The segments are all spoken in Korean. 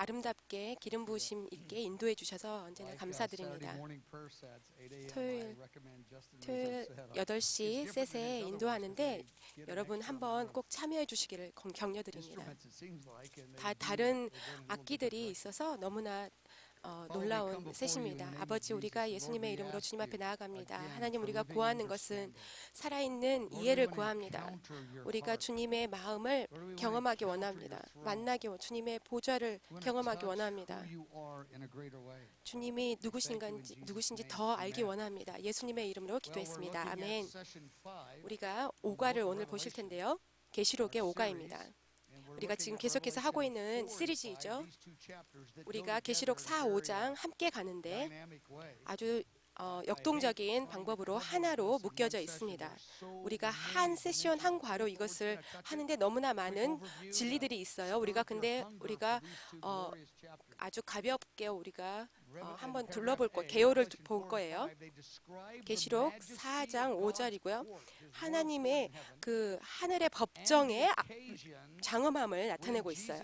아름답게 기름 부으심 있게 인도해 주셔서 언제나 감사드립니다. 토요일 8시 셋에 인도하는데 여러분 한번 꼭 참여해 주시기를 격려드립니다. 다른 악기들이 있어서 너무나 놀라운 셋입니다. 아버지, 우리가 예수님의 이름으로 주님 앞에 나아갑니다. 하나님, 우리가 구하는 것은 살아있는 이해를 구합니다. 우리가 주님의 마음을 경험하기 원합니다. 주님의 보좌를 경험하기 원합니다. 주님이 누구신지 더 알기 원합니다. 예수님의 이름으로 기도했습니다. 아멘. 우리가 5가를 오늘 보실 텐데요. 계시록의 5가입니다. 우리가 지금 계속해서 하고 있는 시리즈이죠. 우리가 계시록 4, 5장 함께 가는데 아주 역동적인 방법으로 하나로 묶여져 있습니다. 우리가 한 세션, 한 과로 이것을 하는데 너무나 많은 진리들이 있어요. 우리가 아주 가볍게 우리가 한번 둘러볼 개요를 볼 거예요. 계시록 4장 5절이고요. 하나님의 그 하늘의 법정의 장엄함을 나타내고 있어요.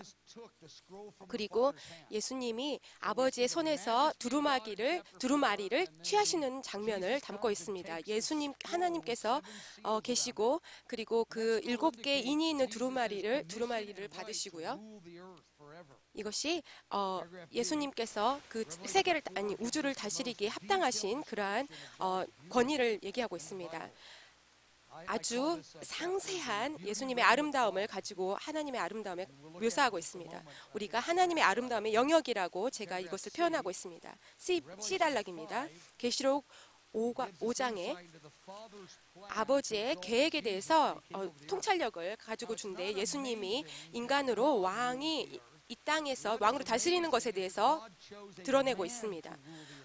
그리고 예수님이 아버지의 손에서 두루마리를 취하시는 장면을 담고 있습니다. 하나님께서 계시고, 그리고 그 7개의 인이 있는 두루마리를 받으시고요. 이것이 예수님께서 그 우주를 다스리기에 합당하신 그러한 권위를 얘기하고 있습니다. 아주 상세한 예수님의 아름다움을 가지고 하나님의 아름다움을 묘사하고 있습니다. 우리가 하나님의 아름다움의 영역이라고 제가 이것을 표현하고 있습니다. C단락입니다. 계시록 5장에 아버지의 계획에 대해서 통찰력을 가지고 준데, 예수님이 인간으로 이 땅에서 왕으로 다스리는 것에 대해서 드러내고 있습니다.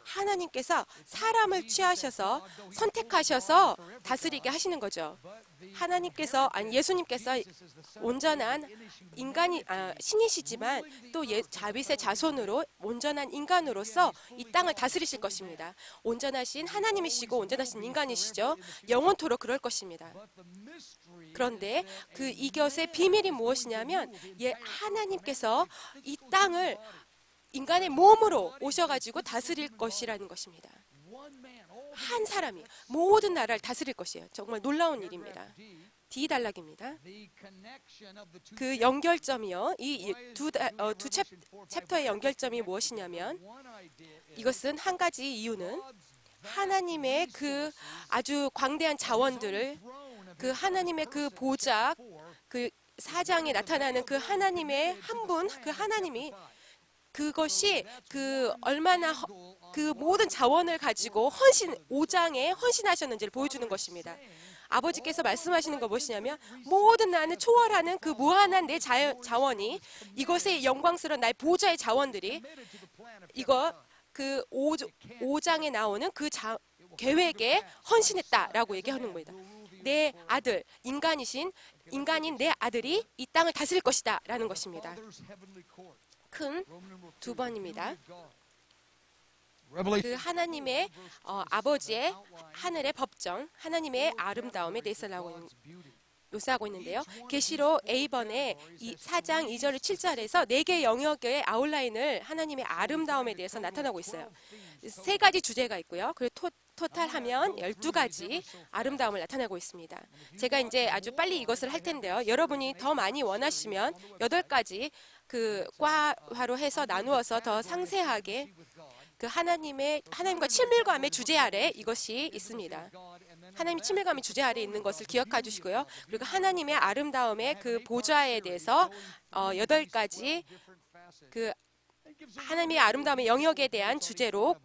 하나님께서 사람을 취하셔서 선택하셔서 다스리게 하시는 거죠. 예수님께서 온전한 신이시지만 또 다윗의 자손으로 온전한 인간으로서 이 땅을 다스리실 것입니다. 온전하신 하나님이시고 온전하신 인간이시죠. 영원토록 그럴 것입니다. 그런데 이것의 비밀이 무엇이냐면 하나님께서 이 땅을 인간의 몸으로 오셔가지고 다스릴 것이라는 것입니다. 한 사람이 모든 나라를 다스릴 것이에요. 정말 놀라운 일입니다. D단락입니다. 그 연결점이요. 이 두 챕터의 연결점이 무엇이냐면, 이것은 한 가지 이유는 하나님의 그 아주 광대한 자원들을, 그 하나님의 그 보좌, 그 4장에 나타나는 그 하나님의 한 분, 그 하나님이 그것이 얼마나 그 모든 자원을 가지고 5장에 헌신하셨는지를 보여주는 것입니다. 아버지께서 말씀하시는 거 무엇이냐면, 모든 나는 초월하는 그 무한한 내 자원이, 이것의 영광스러운 나의 보좌의 자원들이 그 5장에 나오는 그 계획에 헌신했다라고 얘기하는 겁니다. 내 아들, 인간인 내 아들이 이 땅을 다스릴 것이다 라는 것입니다. 큰 2번입니다. 그 하나님의 아버지의 하늘의 법정, 하나님의 아름다움에 대해서 묘사하고 있는데요. 계시록 A번에 4장 2절 7절에서 4개의 영역의 아웃라인을 하나님의 아름다움에 대해서 나타나고 있어요. 3가지 주제가 있고요. 그리고 토탈하면 12가지 아름다움을 나타내고 있습니다. 제가 이제 아주 빨리 이것을 할 텐데요. 여러분이 더 많이 원하시면 8가지 그 과화로 해서 나누어서 더 상세하게 그 하나님과 친밀감의 주제 아래 이것이 있습니다. 하나님 친밀감의 주제 아래 있는 것을 기억해 주시고요. 그리고 하나님의 아름다움의 그 보좌에 대해서 8가지 그 하나님의 아름다움의 영역에 대한 주제로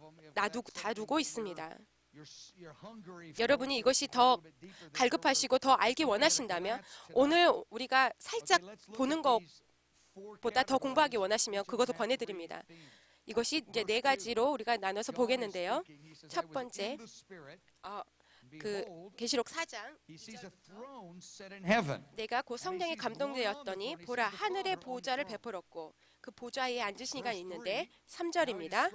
다루고 있습니다. 여러분이 이것이 더 갈급하시고 더 알기 원하신다면, 오늘 우리가 살짝 보는 것보다 더 공부하기 원하시면 그것을 권해드립니다. 이것이 이제 4가지로 우리가 나눠서 보겠는데요. 첫 번째, 그 계시록 4장 내가 곧 성령에 감동되었더니 보라, 하늘의 보좌를 베풀었고 그 보좌에 앉으신 이가 있는데, 3절입니다.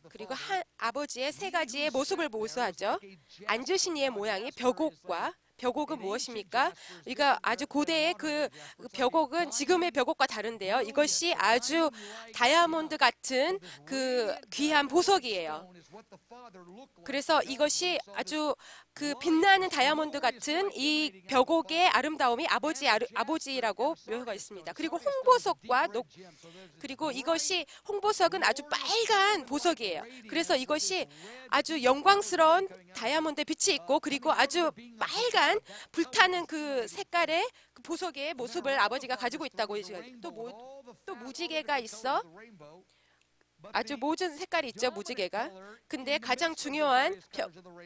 그리고 아버지의 3가지의 모습을 모수하죠. 앉으신 이의 모양이 벽옥과 벽옥은 무엇입니까? 우리가 아주 고대의 그 벽옥은 지금의 벽옥과 다른데요. 이것이 아주 다이아몬드 같은 그 귀한 보석이에요. 그래서 이것이 아주 그 빛나는 다이아몬드 같은 이 벽옥의 아름다움이 아버지라고 묘사가 있습니다. 그리고 홍보석과 그리고 이것이 홍보석은 아주 빨간 보석이에요. 그래서 이것이 아주 영광스러운 다이아몬드 빛이 있고 그리고 아주 빨간 불타는 그 색깔의 그 보석의 모습을 아버지가 가지고 있다고. 또 무지개가 있어. 아주 모든 색깔이 있죠, 무지개가. 근데 가장 중요한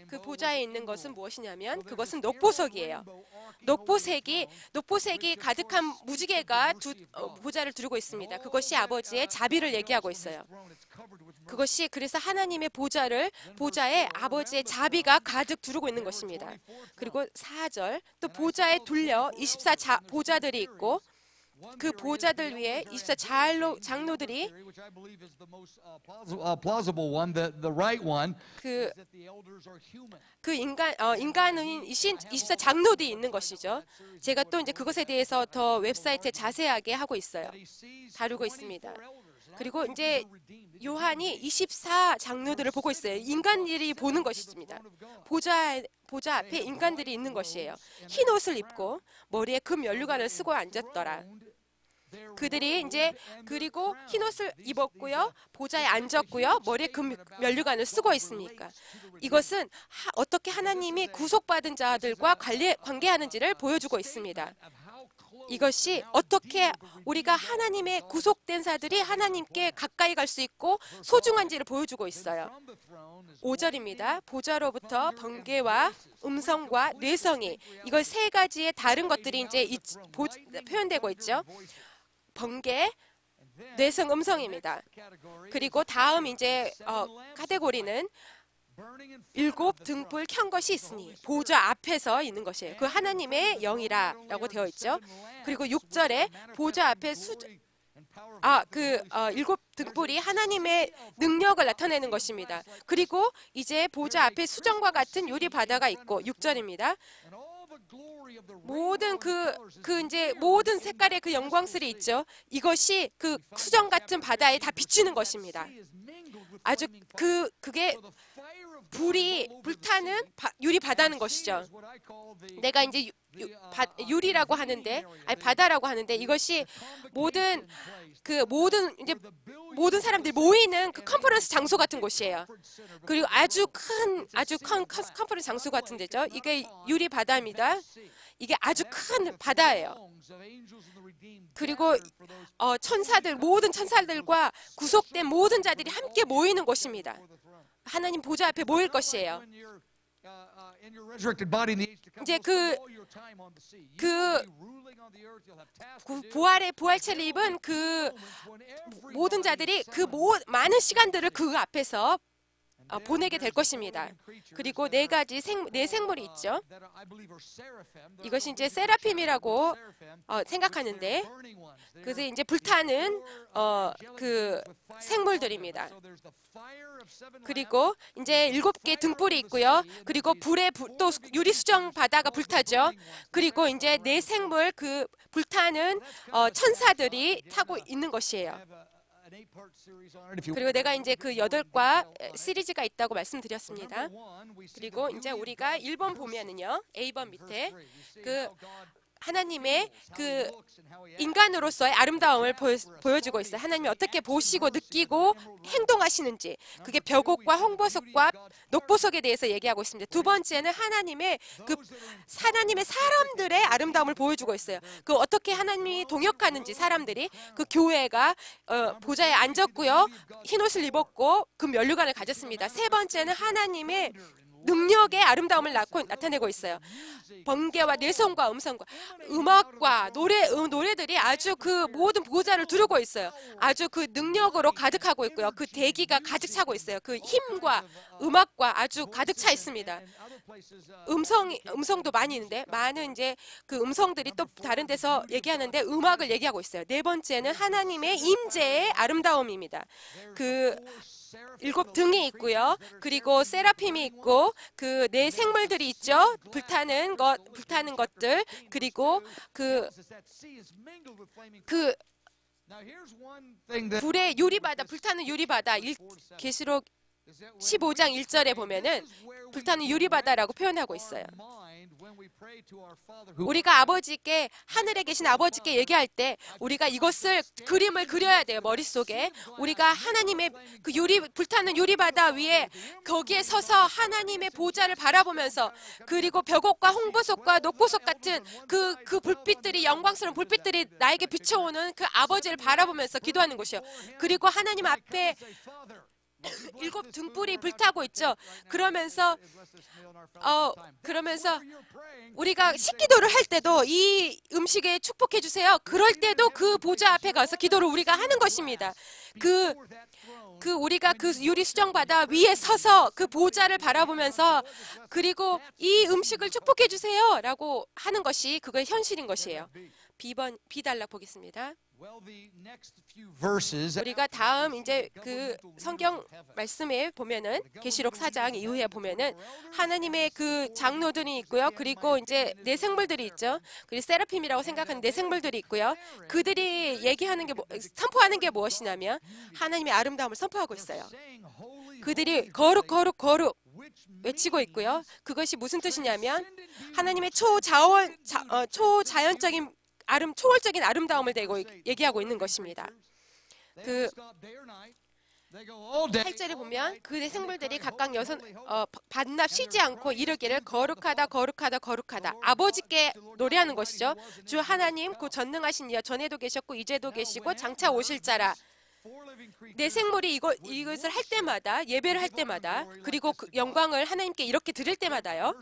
그 보좌에 있는 것은 무엇이냐면 그것은 녹보석이에요. 녹보색이 가득한 무지개가 보좌를 두르고 있습니다. 그것이 아버지의 자비를 얘기하고 있어요. 그것이 그래서 하나님의 보좌에 아버지의 자비가 가득 두르고 있는 것입니다. 그리고 4절, 또 보좌에 둘려 24 보좌들이 있고 그 보좌들 위에 24 장로들이 인간이신 24 장로들이 있는 것이죠. 제가 또 이제 그것에 대해서 더 웹사이트에 자세하게 하고 있어요. 다루고 있습니다. 그리고 이제 요한이 24 장로들을 보고 있어요. 인간들이 보는 것입니다. 보좌 앞에 인간들이 있는 것이에요. 흰 옷을 입고 머리에 금 연류관을 쓰고 앉았더라. 그들이 이제 그리고 흰 옷을 입었고요, 보좌에 앉았고요, 머리에 금 면류관을 쓰고 있으니까 이것은 어떻게 하나님이 구속받은 자들과 관계하는지를 보여주고 있습니다. 이것이 어떻게 우리가 하나님의 구속된 자들이 하나님께 가까이 갈 수 있고 소중한지를 보여주고 있어요. 5절입니다. 보좌로부터 번개와 음성과 뇌성이, 이걸 세 가지의 다른 것들이 이제 표현되고 있죠. 번개, 뇌성, 음성입니다. 그리고 다음 이제 카테고리는 7 등불 켠 것이 있으니 보좌 앞에서 있는 것이에요. 그 하나님의 영이라고 되어 있죠. 그리고 6절에 보좌 앞에 7 등불이 하나님의 능력을 나타내는 것입니다. 그리고 이제 보좌 앞에 수정과 같은 유리 바다가 있고 6절입니다. 모든 모든 색깔의 그 영광슬이 있죠. 이것이 그 수정 같은 바다에 다 비추는 것입니다. 아주 그게 불이 불타는 유리 바다는 것이죠. 내가 이제 유리라고 하는데, 아니 바다라고 하는데, 이것이 모든 사람들이 모이는 그 컨퍼런스 장소 같은 곳이에요. 그리고 아주 큰 컨퍼런스 장소 같은 데죠. 이게 유리 바다입니다. 이게 아주 큰 바다예요. 그리고 모든 천사들과 구속된 모든 자들이 함께 모이는 곳입니다. 하나님 보좌 앞에 모일 것이에요. 이제 부활체를 입은 그 모든 자들이 많은 시간들을 그 앞에서 보내게 될 것입니다. 그리고 네 생물이 있죠. 이것이 이제 세라핌이라고 생각하는데, 그래서 이제 불타는 그 생물들입니다. 그리고 이제 7개 등불이 있고요. 그리고 또 유리 수정 바다가 불타죠. 그리고 이제 네 생물 그 불타는 천사들이 타고 있는 것이에요. 그리고 내가 이제 그 8과 시리즈가 있다고 말씀드렸습니다. 그리고 이제 우리가 1번 보면은요, A번 밑에 그 하나님의 그 인간으로서의 아름다움을 보여주고 있어요. 하나님이 어떻게 보시고 느끼고 행동하시는지, 그게 벽옥과 홍보석과 녹보석에 대해서 얘기하고 있습니다. 두 번째는 하나님의 사람들의 아름다움을 보여주고 있어요. 그 어떻게 하나님이 동역하는지, 사람들이 그 교회가 보좌에 앉았고요, 흰 옷을 입었고 그 면류관을 가졌습니다. 세 번째는 하나님의 능력의 아름다움을 나타내고 있어요. 번개와 뇌성과 음성과 음악과 노래들이 아주 그 모든 보좌를 두르고 있어요. 아주 그 능력으로 가득하고 있고요. 그 대기가 가득 차고 있어요. 그 힘과 음악과 아주 가득 차 있습니다. 음성도 많이 있는데, 많은 이제 그 음성들이 또 다른 데서 얘기하는데 음악을 얘기하고 있어요. 네 번째는 하나님의 임재의 아름다움입니다. 그 일곱 등이 있고요. 그리고 세라핌이 있고 그 네 생물들이 있죠. 불타는 것들. 그리고 그 불의 유리바다, 불타는 유리바다. 계시록 15장 1절에 보면은 불타는 유리바다라고 표현하고 있어요. 우리가 아버지께, 하늘에 계신 아버지께 얘기할 때 우리가 이것을 그림을 그려야 돼요. 머릿속에. 우리가 하나님의 그 불타는 유리바다 위에 거기에 서서 하나님의 보좌를 바라보면서, 그리고 벽옥과 홍보석과 녹보석 같은 그 불빛들이, 영광스러운 불빛들이 나에게 비춰오는 그 아버지를 바라보면서 기도하는 곳이요. 그리고 하나님 앞에 일곱 등불이 불타고 있죠. 그러면서 우리가 식기도를 할 때도 이 음식에 축복해 주세요. 그럴 때도 그 보좌 앞에 가서 기도를 우리가 하는 것입니다. 우리가 그 유리 수정바다 위에 서서 그 보좌를 바라보면서, 그리고 이 음식을 축복해 주세요라고 하는 것이, 그거의 현실인 것이에요. B단락 보겠습니다. 우리가 다음 이제 그 성경 말씀에 보면은 계시록 4장 이후에 보면은 하나님의 그 장로들이 있고요. 그리고 이제 네 생물들이 있죠. 그리고 세라핌이라고 생각하는 네 생물들이 있고요. 그들이 얘기하는 게 선포하는 게 무엇이냐면 하나님의 아름다움을 선포하고 있어요. 그들이 거룩 거룩 거룩 외치고 있고요. 그것이 무슨 뜻이냐면 하나님의 초자연적인 초월적인 아름다움을 대고 얘기하고 있는 것입니다. 그 8절에 보면 그 생물들이 각각 반납 쉬지 않고 이르기를 거룩하다 거룩하다 거룩하다. 아버지께 노래하는 것이죠. 주 하나님 그 전능하신 이여, 전에도 계셨고 이제도 계시고 장차 오실 자라. 내 생물이 이것을 할 때마다, 예배를 할 때마다, 그리고 그 영광을 하나님께 이렇게 드릴 때마다요.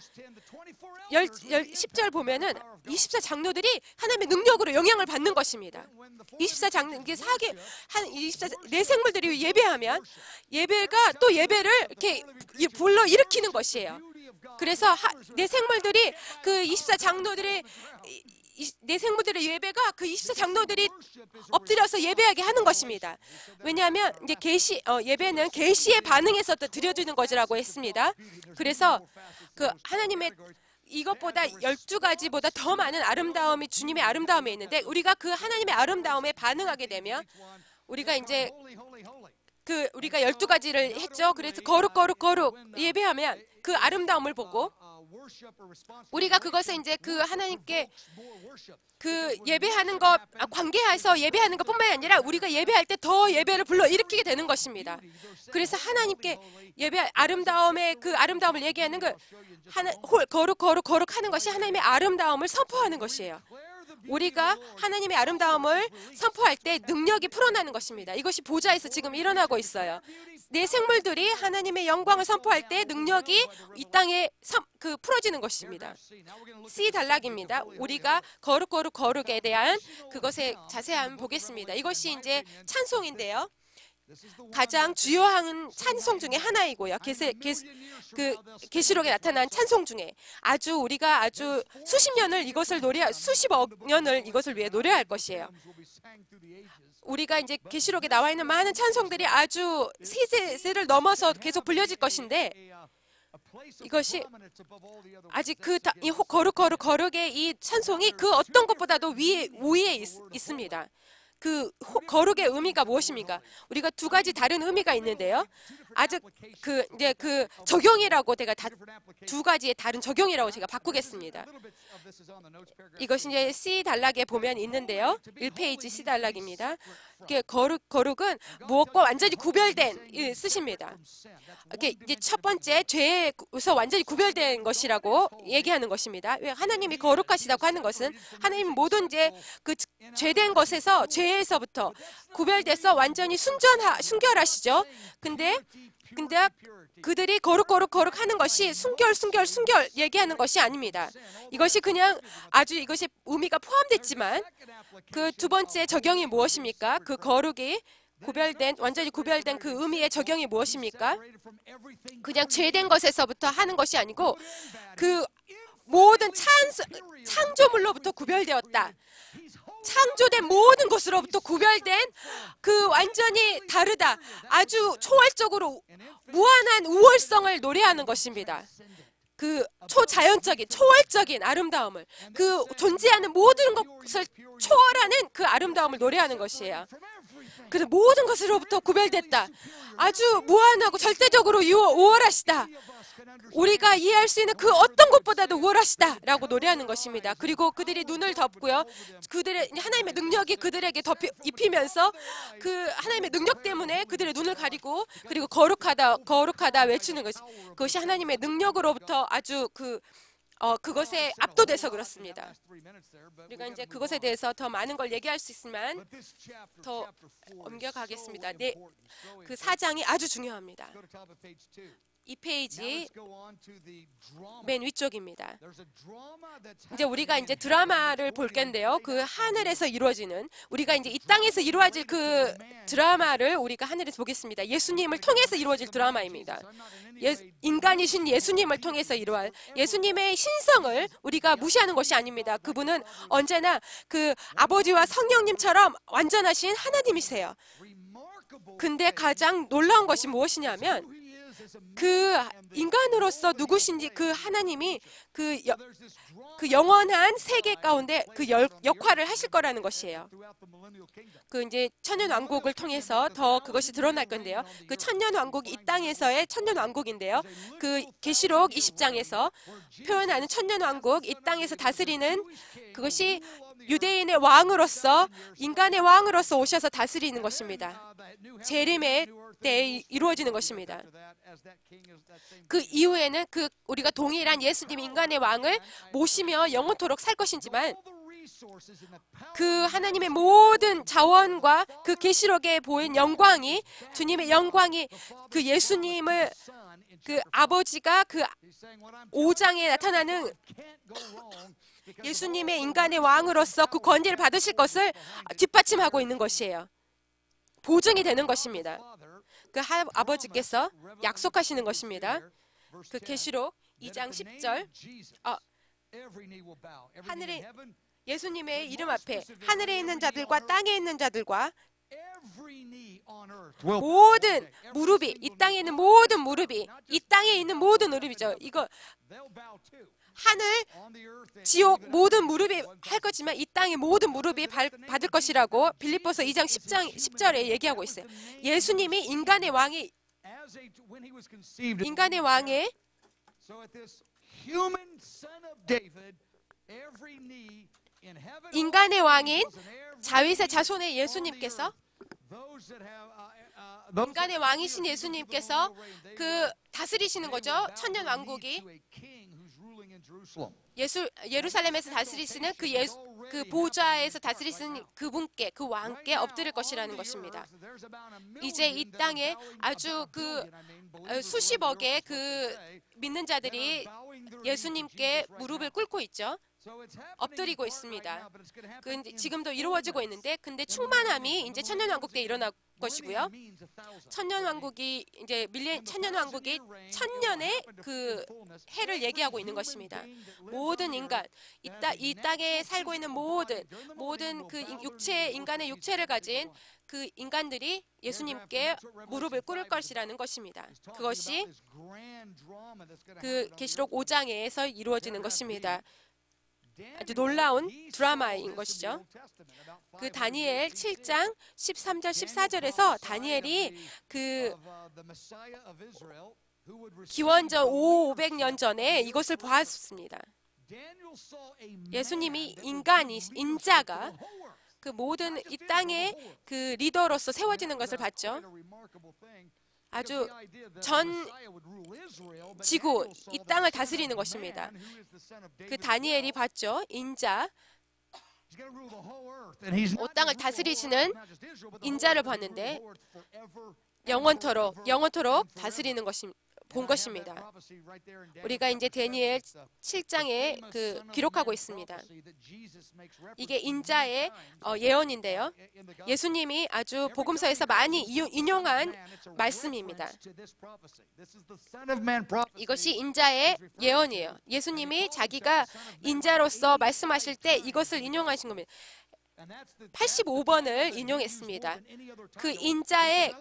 10절 보면은 24장로들이 하나님의 능력으로 영향을 받는 것입니다. 24장로, 이게 내 생물들이 예배하면 예배가 또 예배를 이렇게 불러 일으키는 것이에요. 그래서 내 생물들이 그 24장로들의 내 생물들의 예배가 그 24장로들이 엎드려서 예배하게 하는 것입니다. 왜냐하면 이제 예배는 계시의 반응에서 드려지는 것이라고 했습니다. 그래서 그 하나님의 이것보다 12가지보다 더 많은 아름다움이 주님의 아름다움에 있는데, 우리가 그 하나님의 아름다움에 반응하게 되면 우리가 이제 우리가 12가지를 했죠. 그래서 거룩 거룩 거룩 예배하면 그 아름다움을 보고 우리가 그것을 이제 그 하나님께 그 예배하는 것, 관계해서 예배하는 것뿐만이 아니라 우리가 예배할 때 더 예배를 불러 일으키게 되는 것입니다. 그래서 하나님께 아름다움의 그 아름다움을 얘기하는 거룩 거룩 거룩 하는 것이 하나님의 아름다움을 선포하는 것이에요. 우리가 하나님의 아름다움을 선포할 때 능력이 풀어나는 것입니다. 이것이 보좌에서 지금 일어나고 있어요. 내 생물들이 하나님의 영광을 선포할 때 능력이 이 땅에 풀어지는 것입니다. C 단락입니다. 우리가 거룩 거룩 거룩에 대한 그것에 자세한 보겠습니다. 이것이 이제 찬송인데요. 가장 주요한 찬송 중에 하나이고요. 계시록에 나타난 찬송 중에 우리가 수십억 년을 이것을 위해 노래할 것이에요. 우리가 이제 계시록에 나와 있는 많은 찬송들이 아주 세세를 넘어서 계속 불려질 것인데, 이것이 아직 이 거룩 거룩 거룩의 이 찬송이 그 어떤 것보다도 우위에 있습니다. 그 거룩의 의미가 무엇입니까? 우리가 두 가지 다른 의미가 있는데요. 아직 이제 적용이라고 제가 두 가지의 다른 적용이라고 제가 바꾸겠습니다. 이것이 이제 C 단락에 보면 있는데요. 1페이지 C 단락입니다. 거룩은 무엇과 완전히 구별된 뜻입니다. 이게 이제 첫 번째 죄에서 완전히 구별된 것이라고 얘기하는 것입니다. 하나님이 거룩하시다고 하는 것은 하나님 모든 그 죄된 것에서 죄에서부터 구별돼서 완전히 순결하시죠. 근데 그들이 거룩 하는 것이 순결 얘기하는 것이 아닙니다. 이것이 그냥 이것이 의미가 포함됐지만 그 두 번째 적용이 무엇입니까? 그 거룩이 완전히 구별된 그 의미의 적용이 무엇입니까? 그냥 죄된 것에서부터 하는 것이 아니고 그 모든 창조물로부터 구별되었다. 창조된 모든 것으로부터 구별된 그 완전히 다르다. 아주 초월적으로 무한한 우월성을 노래하는 것입니다. 그 초자연적인, 초월적인 아름다움을, 그 존재하는 모든 것을 초월하는 그 아름다움을 노래하는 것이에요. 그래서 모든 것으로부터 구별됐다. 아주 무한하고 절대적으로 우월하시다. 우리가 이해할 수 있는 그 어떤 것보다도 우월하시다 라고 노래하는 것입니다. 그리고 그들이 눈을 덮고요, 그들의 하나님의 능력이 그들에게 입히면서 그 하나님의 능력 때문에 그들의 눈을 가리고, 그리고 거룩하다 거룩하다 외치는 것, 그것이 하나님의 능력으로부터 아주 그것에 압도돼서 그렇습니다. 우리가 이제 그것에 대해서 더 많은 걸 얘기할 수 있지만 더 옮겨가겠습니다. 네, 그 4장이 아주 중요합니다. 이 페이지 맨 위쪽입니다. 이제 우리가 이제 드라마를 볼 건데요. 그 하늘에서 이루어지는, 우리가 이제 이 땅에서 이루어질 그 드라마를 우리가 하늘에서 보겠습니다. 예수님을 통해서 이루어질 드라마입니다. 인간이신 예수님을 통해서 이루어질 예수님의 신성을 우리가 무시하는 것이 아닙니다. 그분은 언제나 그 아버지와 성령님처럼 완전하신 하나님이세요. 근데 가장 놀라운 것이 무엇이냐면 그 인간으로서 누구신지 그 하나님이 그 영원한 세계 가운데 그 역할을 하실 거라는 것이에요. 그 이제 천년 왕국을 통해서 더 그것이 드러날 건데요. 그 천년 왕국이 이 땅에서의 천년 왕국인데요. 그 계시록 20장에서 표현하는 천년 왕국, 이 땅에서 다스리는 그것이 유대인의 왕으로서, 인간의 왕으로서 오셔서 다스리는 것입니다. 재림의 때에 이루어지는 것입니다. 그 이후에는 그 우리가 동일한 예수님 인간의 왕을 모시며 영원토록 살 것이지만, 그 하나님의 모든 자원과 그 계시록에 보인 영광이, 주님의 영광이, 그 예수님을, 그 아버지가 그 5장에 나타나는 예수님의 인간의 왕으로서 그 권위를 받으실 것을 뒷받침하고 있는 것이에요. 보증이 되는 것입니다. 그 아버지께서 약속하시는 것입니다. 그 계시록 2장 10절, 하늘에 예수님의 이름 앞에 하늘에 있는 자들과 땅에 있는 자들과 모든 무릎이, 이 땅에 있는 모든 무릎이, 이 땅에 있는 모든 무릎이죠. 이거 하늘, 지옥 모든 무릎이 할 거지만 이 땅의 모든 무릎이 받을 것이라고 빌립보서 2장 10절에 얘기하고 있어요. 예수님이 인간의 왕의 인간의 왕인 다윗의 자손의 예수님께서, 인간의 왕이신 예수님께서 그 다스리시는 거죠. 천년 왕국이 예루살렘에서 다스리시는 그 보좌에서 다스리시는 그분께, 그 왕께 엎드릴 것이라는 것입니다. 이제 이 땅에 아주 그 수십억의 그 믿는 자들이 예수님께 무릎을 꿇고 있죠. 엎드리고 있습니다. 지금도 이루어지고 있는데, 근데 충만함이 이제 천년왕국 때 일어날 것이고요. 천년왕국이 이제 천년왕국이 천년의 그 해를 얘기하고 있는 것입니다. 모든 인간, 이 땅에 살고 있는 모든 그 인간의 육체를 가진 그 인간들이 예수님께 무릎을 꿇을 것이라는 것입니다. 그것이 그 계시록 5장에서 이루어지는 것입니다. 아주 놀라운 드라마인 것이죠. 그 다니엘 7장 13절 14절에서 다니엘이 그 기원전 500년 전에 이것을 보았습니다. 예수님이 인자가 그 모든 이 땅의 그 리더로서 세워지는 것을 봤죠. 아주 전 지구, 이 땅을 다스리는 것입니다. 그 다니엘이 봤죠. 인자, 이 땅을 다스리시는 인자를 봤는데 영원토록 다스리는 것입니다. 본 것입니다. 우리가 이제 다니엘 7장에 기록하고 있습니다. 이게 인자의 예언인데요. 예수님이 아주 복음서에서 많이 인용한 말씀입니다. 이것이 인자의 예언이에요. 예수님이 자기가 인자로서 말씀하실 때 이것을 인용하신 겁니다. 85번을 인용했습니다. 그 인자의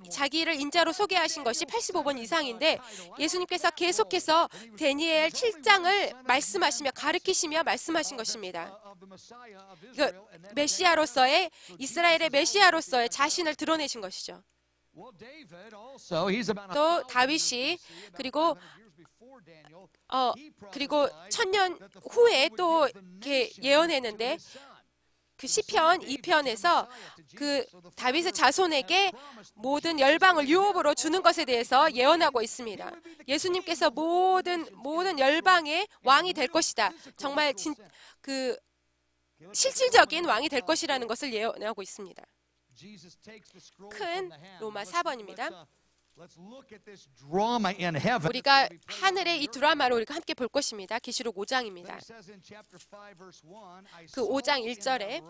자기를 인자로 소개하신 것이 85번 이상인데 예수님께서 계속해서 다니엘 7장을 말씀하시며 가르치시며 말씀하신 것입니다. 메시아로서의 이스라엘의 메시아로서의 자신을 드러내신 것이죠. 또 다윗이 그리고 1000년 후에 또 이렇게 예언했는데 그 시편 2편에서 그 다윗의 자손에게 모든 열방을 유업으로 주는 것에 대해서 예언하고 있습니다. 예수님께서 모든 열방의 왕이 될 것이다. 정말 실질적인 왕이 될 것이라는 것을 예언하고 있습니다. 큰 로마 4번입니다. 우리가 하늘의 이 드라마를 우리가 함께 볼 것입니다. 계시록 5장입니다. 그 5장 1절에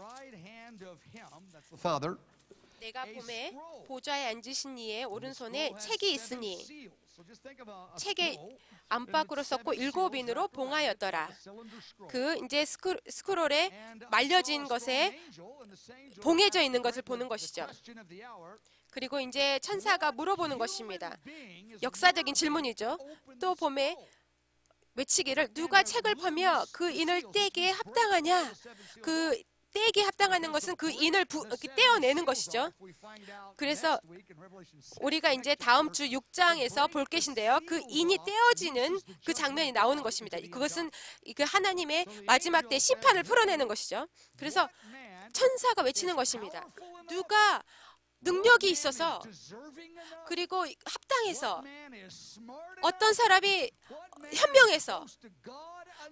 내가 봄에 보좌에 앉으신 이의 오른손에 책이 있으니 책의 안팎으로 썼고 7인으로 봉하였더라. 그 이제 스크롤에 말려진 것에 봉해져 있는 것을 보는 것이죠. 그리고 이제 천사가 물어보는 것입니다. 역사적인 질문이죠. 또 봄에 외치기를 누가 책을 펴며 그 인을 떼기에 합당하냐? 그 떼기에 합당하는 것은 그 인을 떼어내는 것이죠. 그래서 우리가 이제 다음 주 6장에서 볼 것인데요. 그 인이 떼어지는 그 장면이 나오는 것입니다. 그것은 그 하나님의 마지막 때 심판을 풀어내는 것이죠. 그래서 천사가 외치는 것입니다. 누가 능력이 있어서 그리고 합당해서 어떤 사람이 현명해서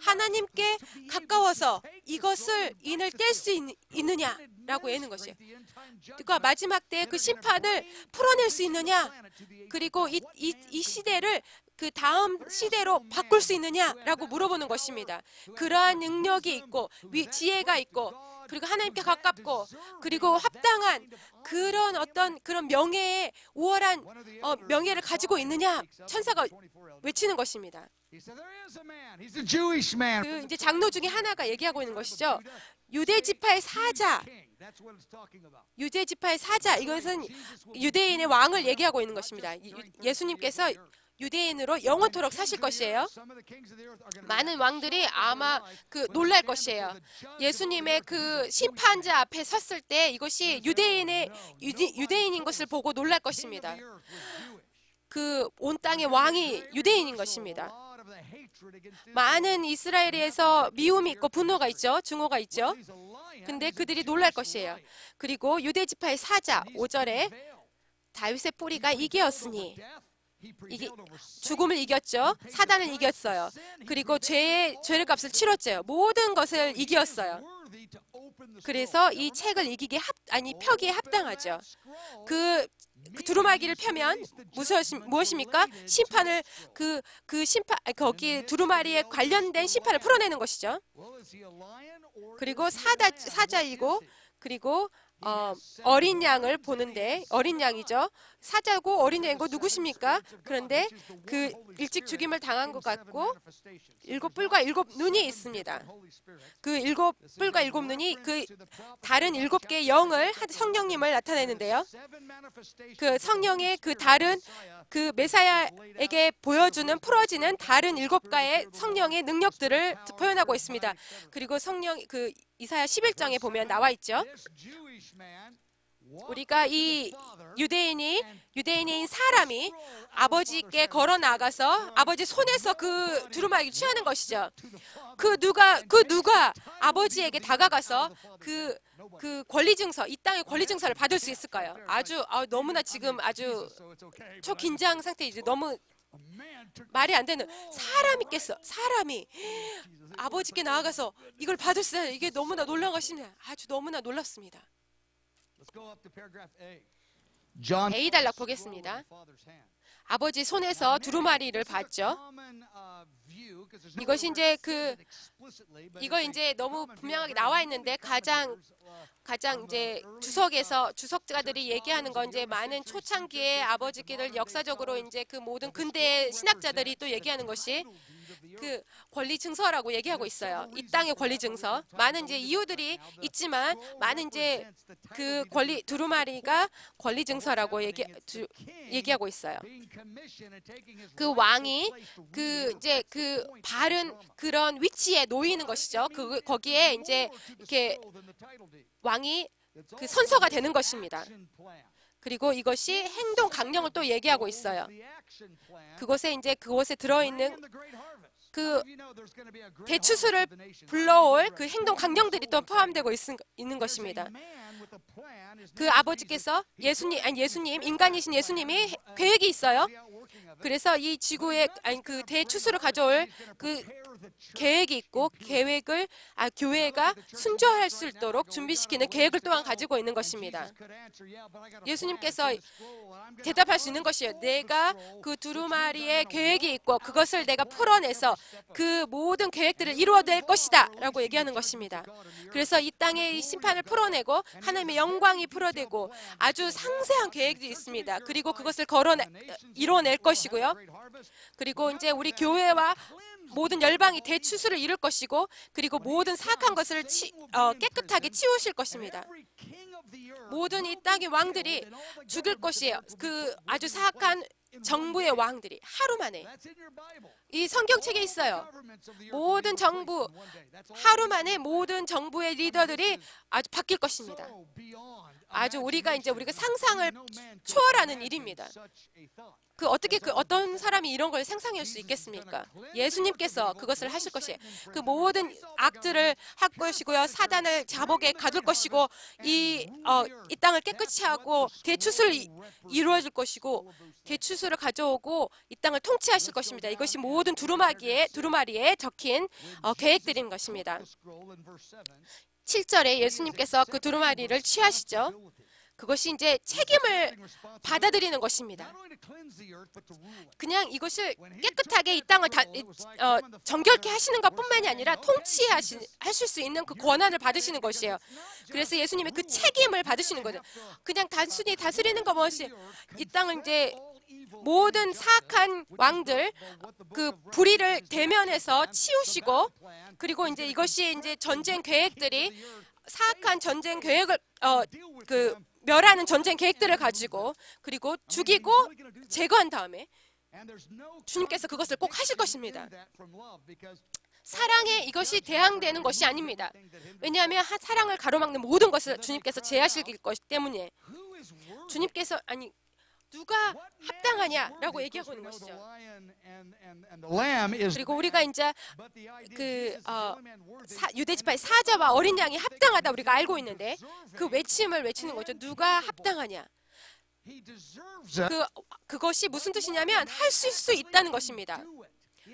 하나님께 가까워서 이것을 인을 뗄 수 있느냐라고 하는 것이에요. 그러니까 마지막 때 그 심판을 풀어낼 수 있느냐, 그리고 이 시대를 그 다음 시대로 바꿀 수 있느냐라고 물어보는 것입니다. 그러한 능력이 있고 지혜가 있고 그리고 하나님께 가깝고 그리고 합당한 그런 명예의 우월한 명예를 가지고 있느냐 천사가 외치는 것입니다. 그 이제 장로 중에 하나가 얘기하고 있는 것이죠. 유대 지파의 사자. 유대 지파의 사자. 이것은 유대인의 왕을 얘기하고 있는 것입니다. 예수님께서 유대인으로 영원토록 사실 것이에요. 많은 왕들이 아마 놀랄 것이에요. 예수님의 그 심판자 앞에 섰을 때 이것이 유대인인 것을 보고 놀랄 것입니다. 그 온 땅의 왕이 유대인인 것입니다. 많은 이스라엘에서 미움이 있고 분노가 있죠. 증오가 있죠. 근데 그들이 놀랄 것이에요. 그리고 유대 지파의 사자 5절에 다윗의 뿌리가 이기었으니 죽음을 이겼죠. 사단을 이겼어요. 그리고 죄의 값을 치렀죠. 모든 것을 이겼어요. 그래서 이 책을 펴기에 합당하죠. 그 두루마기를 펴면 무엇입니까? 심판을 거기 두루마리에 관련된 심판을 풀어내는 것이죠. 그리고 사자이고 그리고 어린 양을 보는데 어린 양이죠. 사자고 어린 양이고 누구십니까? 그런데 그 일찍 죽임을 당한 것 같고 7뿔과 7눈이 있습니다. 그 7뿔과 7눈이 그 다른 7개의 영을 성령님을 나타내는데요. 그 성령의 그 다른 그 메사야에게 보여주는 풀어지는 다른 7가의 성령의 능력들을 표현하고 있습니다. 그리고 그 이사야 11장에 보면 나와 있죠. 우리가 이 유대인인 사람이 아버지께 걸어 나가서 아버지 손에서 그 두루마기를 취하는 것이죠. 그 누가 아버지에게 다가가서 그 권리 증서, 이 땅의 권리 증서를 받을 수 있을까요? 너무나 지금 아주 초긴장 상태이죠. 너무 말이 안 되는 사람이 아버지께 나아가서 이걸 받을 수 있어요. 이게 너무나 놀라운 것입니다. 아주 너무나 놀랍습니다. A 단락 보겠습니다. 아버지 손에서 두루마리를 봤죠. 이것이 이제 이거 이제 너무 분명하게 나와 있는데 가장 이제 주석가들이 얘기하는 건 이제 많은 초창기의 아버지께를 역사적으로 이제 그 모든 근대의 신학자들이 또 얘기하는 것이 그 권리 증서라고 얘기하고 있어요. 이 땅의 권리 증서. 많은 이제 이유들이 있지만 많은 이제 그 두루마리가 권리 증서라고 얘기하고 있어요. 그 왕이 이제 바른 그런 위치에 놓이는 것이죠. 거기에 이제 이렇게 왕이 선서가 되는 것입니다. 그리고 이것이 행동 강령을 또 얘기하고 있어요. 그곳에 들어있는 대추수를 불러올 그 행동 강령들이 또 포함되고 있는 것입니다. 그 아버지께서 인간이신 예수님이 계획이 있어요. 그래서 이 지구에 그 대추수를 가져올 그 계획이 있고 교회가 순종할 수 있도록 준비시키는 계획을 또한 가지고 있는 것입니다. 예수님께서 대답할 수 있는 것이에요. 내가 그 두루마리의 계획이 있고 그것을 내가 풀어내서 그 모든 계획들을 이루어낼 것이다 라고 얘기하는 것입니다. 그래서 이 땅의 심판을 풀어내고 하나님의 영광이 풀어내고 아주 상세한 계획이 있습니다. 그리고 그것을 이루어낼 것이고요. 그리고 이제 우리 교회와 모든 열방이 대추수를 이룰 것이고 그리고 모든 사악한 것을 깨끗하게 치우실 것입니다. 모든 이 땅의 왕들이 죽을 것이에요. 그 아주 사악한 정부의 왕들이 하루 만에. 이 성경책에 있어요. 모든 정부, 하루 만에 모든 정부의 리더들이 아주 바뀔 것입니다. 아주 우리가 상상을 초월하는 일입니다. 어떤 사람이 이런 걸 상상할 수 있겠습니까? 예수님께서 그것을 하실 것이에요. 그 모든 악들을 할 것이고요. 사단을 자복에 가둘 것이고, 이 땅을 깨끗이 하고, 대추수를 이루어질 것이고, 대추수를 가져오고, 이 땅을 통치하실 것입니다. 이것이 모든 두루마리에 적힌 계획들인 것입니다. 7절에 예수님께서 그 두루마리를 취하시죠. 그것이 이제 책임을 받아들이는 것입니다. 그냥 이것을 깨끗하게 이 땅을 정결케 하시는 것뿐만이 아니라 통치하실 수 있는 그 권한을 받으시는 것이에요. 그래서 예수님이 그 책임을 받으시는 거예요. 그냥 단순히 다스리는 것이 이 땅을 이제 모든 사악한 왕들 그 불의를 대면해서 치우시고 그리고 이제 이것이 이제 전쟁 계획들이 사악한 전쟁 계획을 멸하는 전쟁 계획들을 가지고 그리고 죽이고 제거한 다음에 주님께서 그것을 꼭 하실 것입니다. 사랑에 이것이 대항되는 것이 아닙니다. 왜냐하면 사랑을 가로막는 모든 것을 주님께서 제하실 것이기 때문에 주님께서 누가 합당하냐라고 얘기하고 있는 것이죠. 그리고 우리가 이제 유대지파의 사자와 어린 양이 합당하다 우리가 알고 있는데 그 외침을 외치는 거죠. 누가 합당하냐? 그것이 무슨 뜻이냐면 하실 수 있다는 것입니다.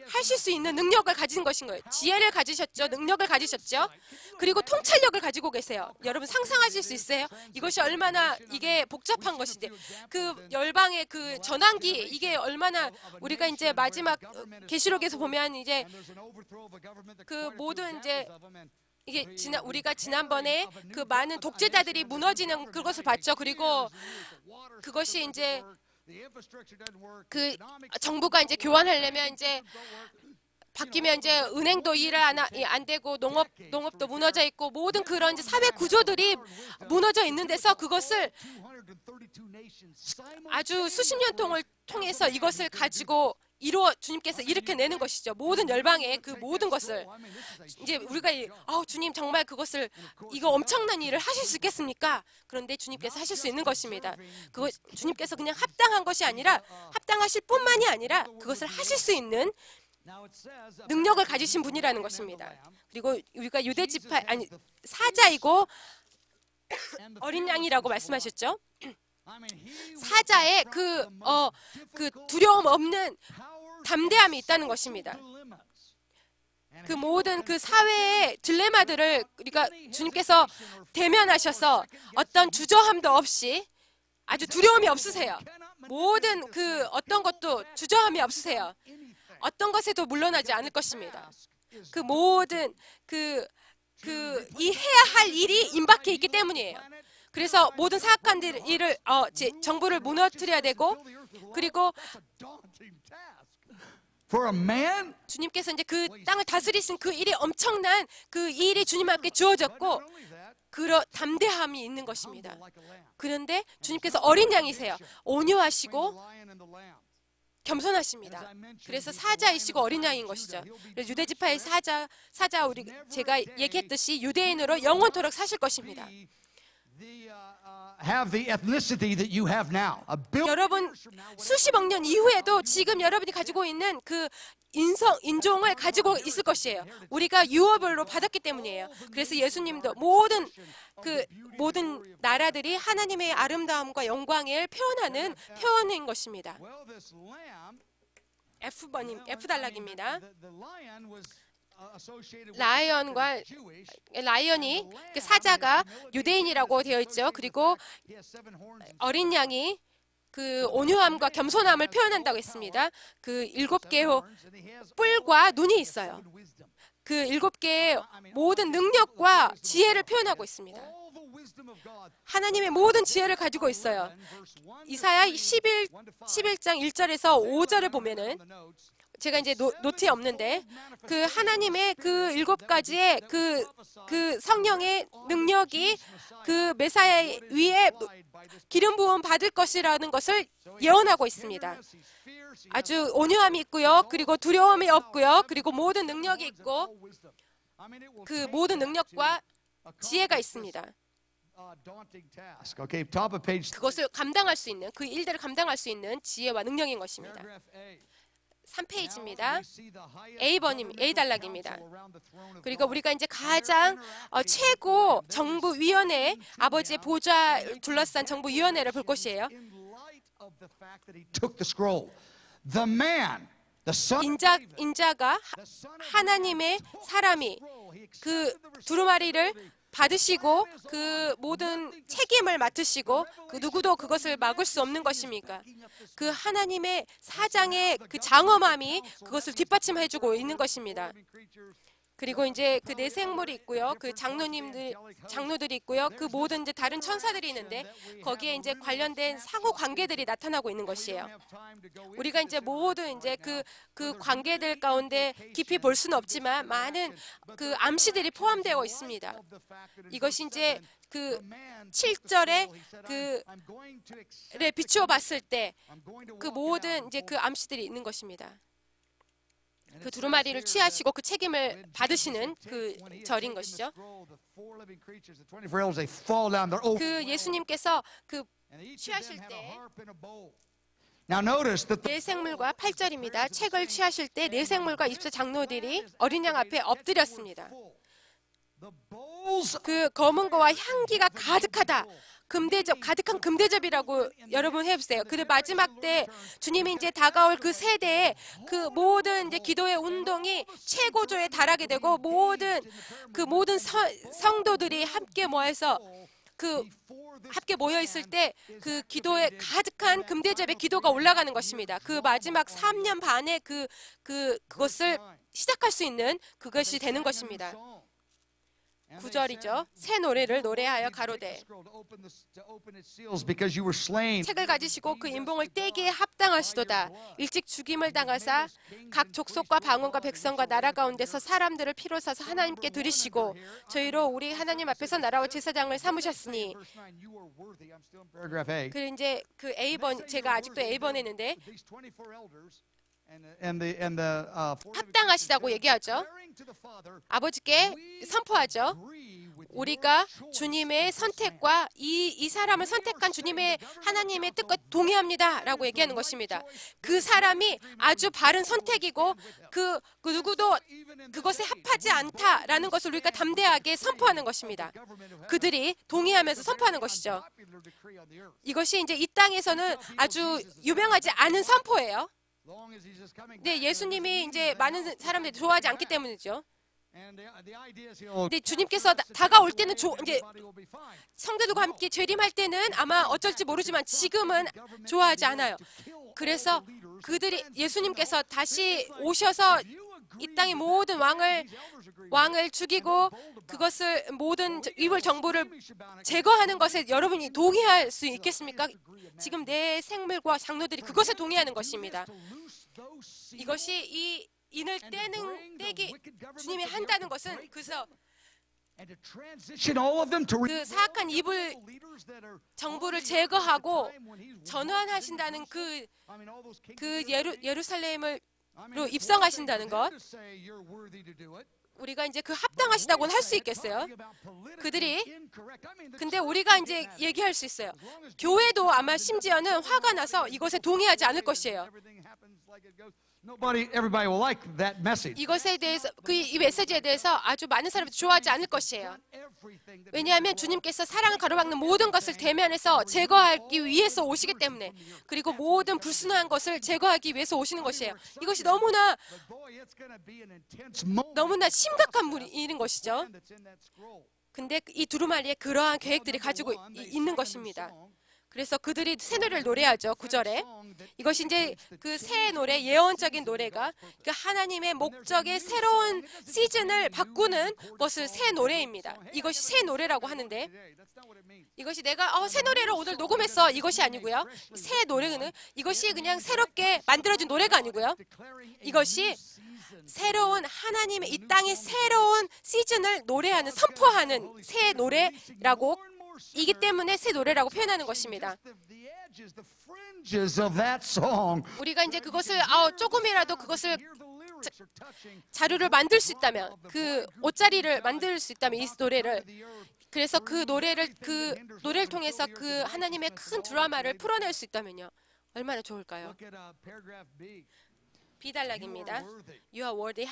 하실 수 있는 능력을 가진 것인 거예요. 지혜를 가지셨죠. 능력을 가지셨죠. 그리고 통찰력을 가지고 계세요. 여러분 상상하실 수 있어요? 이것이 얼마나 이게 복잡한 것인지. 그 열방의 그 전환기 이게 얼마나 우리가 이제 마지막 계시록에서 보면 이제 그 모든 이제 이게 우리가 지난번에 그 많은 독재자들이 무너지는 그것을 봤죠. 그리고 그것이 이제 그 정부가 이제 교환하려면 이제 바뀌면 이제 은행도 일을 안 되고 농업도 무너져 있고 모든 그런 이제 사회 구조들이 무너져 있는 데서 그것을 아주 수십 년 통해서 이것을 가지고 주님께서 이렇게 내는 것이죠. 모든 열방의 그 모든 것을 이제 우리가 주님 정말 이거 엄청난 일을 하실 수 있겠습니까? 그런데 주님께서 하실 수 있는 것입니다. 주님께서 그냥 합당한 것이 아니라 합당하실 뿐만이 아니라 그것을 하실 수 있는 능력을 가지신 분이라는 것입니다. 그리고 우리가 사자이고 어린 양이라고 말씀하셨죠. 사자의 그 두려움 없는 담대함이 있다는 것입니다. 그 모든 그 사회의 딜레마들을 우리가 주님께서 대면하셔서 어떤 주저함도 없이 아주 두려움이 없으세요. 모든 그 어떤 것도 주저함이 없으세요. 어떤 것에도 물러나지 않을 것입니다. 그 모든 이 해야 할 일이 임박해 있기 때문이에요. 그래서 모든 사악한 일을 정부를 무너뜨려야 되고, 그리고 주님께서 이제 그 땅을 다스리신 그 일이 엄청난 그 일이 주님 앞에 주어졌고, 그런 담대함이 있는 것입니다. 그런데 주님께서 어린 양이세요. 온유하시고 겸손하십니다. 그래서 사자이시고 어린 양인 것이죠. 유대 지파의 사자 제가 얘기했듯이 유대인으로 영원토록 사실 것입니다. 여러분 수십억 년 이후에도 지금 여러분이 가지고 있는 그 인종을 가지고 있을 것이에요. 우리가 유업으로 받았기 때문이에요. 그래서 예수님도 모든 나라들이 하나님의 아름다움과 영광을 표현하는 표현인 것입니다. F단락입니다. 라이언이 그 사자가 유대인이라고 되어 있죠. 그리고 어린 양이 그 온유함과 겸손함을 표현한다고 했습니다. 그 7개의 뿔과 눈이 있어요. 그 7개의 모든 능력과 지혜를 표현하고 있습니다. 하나님의 모든 지혜를 가지고 있어요. 이사야 11장 1절에서 5절을 보면은, 제가 이제 노트에 없는데, 그 하나님의 그 7가지의 그 성령의 능력이 그 메사야 위에 기름 부음 받을 것이라는 것을 예언하고 있습니다. 아주 온유함이 있고요. 그리고 두려움이 없고요. 그리고 모든 능력이 있고, 그 모든 능력과 지혜가 있습니다. 그것을 감당할 수 있는, 그 일들을 감당할 수 있는 지혜와 능력인 것입니다. 3페이지입니다. A단락입니다. 그리고 우리가 이제 가장 최고 정부위원회, 아버지의 보좌를 둘러싼 정부위원회를 볼 것이에요. 인자가 하나님의 사람이 그 두루마리를 받으시고 그 모든 책임을 맡으시고, 그 누구도 그것을 막을 수 없는 것입니까? 그 하나님의 사장의 그 장엄함이 그것을 뒷받침해주고 있는 것입니다. 그리고 이제 그 네 생물이 있고요. 그 장로들이 있고요. 그 모든 이제 다른 천사들이 있는데, 거기에 이제 관련된 상호 관계들이 나타나고 있는 것이에요. 우리가 이제 모든 이제 그 관계들 가운데 깊이 볼 수는 없지만 많은 그 암시들이 포함되어 있습니다. 이것이 이제 그 7절에 그를 비추어 봤을 때 그 모든 이제 그 암시들이 있는 것입니다. 그 두루마리를 취하시고 그 책임을 받으시는 그 절인 것이죠. 그 예수님께서 그 취하실 때 네 생물과 8절입니다. 책을 취하실 때 네 생물과 24장로들이 어린 양 앞에 엎드렸습니다. 그 검은 거와 향기가 가득하다. 가득한 금대접이라고 여러분 해보세요. 그 마지막 때 주님이 이제 다가올 그 세대에 그 모든 이제 기도의 운동이 최고조에 달하게 되고, 모든 성도들이 함께 모여서 함께 모여 있을 때 그 기도에 가득한 금대접의 기도가 올라가는 것입니다. 그 마지막 3년 반에 그것을 시작할 수 있는 그것이 되는 것입니다. 9절이죠. 새 노래를 노래하여 가로되 책을 가지시고 그 인봉을 떼기에 합당하시도다. 일찍 죽임을 당하사 각 족속과 방언과 백성과 나라 가운데서 사람들을 피로 사서 하나님께 드리시고 저희로 우리 하나님 앞에서 나라와 제사장을 삼으셨으니. 그 이제 그 A번, 제가 아직도 A번에 있는데 합당하시다고 얘기하죠. 아버지께 선포하죠. 우리가 주님의 선택과 이 사람을 선택한 주님의 하나님의 뜻과 동의합니다 라고 얘기하는 것입니다. 그 사람이 아주 바른 선택이고 그 누구도 그것에 합하지 않다라는 것을 우리가 담대하게 선포하는 것입니다. 그들이 동의하면서 선포하는 것이죠. 이것이 이제 이 땅에서는 아주 유명하지 않은 선포예요. 네, 예수님이 이제 많은 사람들이 좋아하지 않기 때문이죠. 근데 주님께서 다가올 때는 이제 성도들과 함께 재림할 때는 아마 어쩔지 모르지만 지금은 좋아하지 않아요. 그래서 그들이 예수님께서 다시 오셔서 이 땅의 모든 왕을 죽이고 그것을 모든 이월 정보를 제거하는 것에 여러분이 동의할 수 있겠습니까? 지금 내 생물과 장로들이 그것에 동의하는 것입니다. 이것이 이 인을 떼기 주님이 한다는 것은 그래서 그 사악한 이불 정부를 제거하고 전환하신다는 그 예루살렘으로 입성하신다는 것, 우리가 이제 그 합당하시다고는 할 수 있겠어요. 그들이 근데 우리가 이제 얘기할 수 있어요. 교회도 아마 심지어는 화가 나서 이것에 동의하지 않을 것이에요. 이것에 대해서 이 메시지에 대해서 아주 많은 사람들이 좋아하지 않을 것이에요. 왜냐하면 주님께서 사랑을 가로막는 모든 것을 대면해서 제거하기 위해서 오시기 때문에, 그리고 모든 불순한 것을 제거하기 위해서 오시는 것이에요. 이것이 너무나 심각한 일인 것이죠. 근데 이 두루마리에 그러한 계획들이 가지고 있는 것입니다. 그래서 그들이 새 노래를 노래하죠. 9절에. 이것이 이제 그 새 노래, 예언적인 노래가 그 하나님의 목적의 새로운 시즌을 바꾸는 것을 새 노래입니다. 이것이 새 노래라고 하는데, 이것이 내가 새 노래를 오늘 녹음했어, 이것이 아니고요. 새 노래는 이것이 그냥 새롭게 만들어진 노래가 아니고요. 이것이 새로운 하나님의 이 땅의 새로운 시즌을 노래하는, 선포하는 새 노래라고, 이기 때문에 새 노래라고 표현하는 것입니다. 우리가 이제 그것을 조금이라도 그것을 자료를 만들 수 있다면, 그 옷자리를 만들 수 있다면, 이 노래를, 그래서 그 노래를 통해서 그 하나님의 큰 드라마를 풀어낼 수 있다면요, 얼마나 좋을까요? B단락입니다. You are worthy,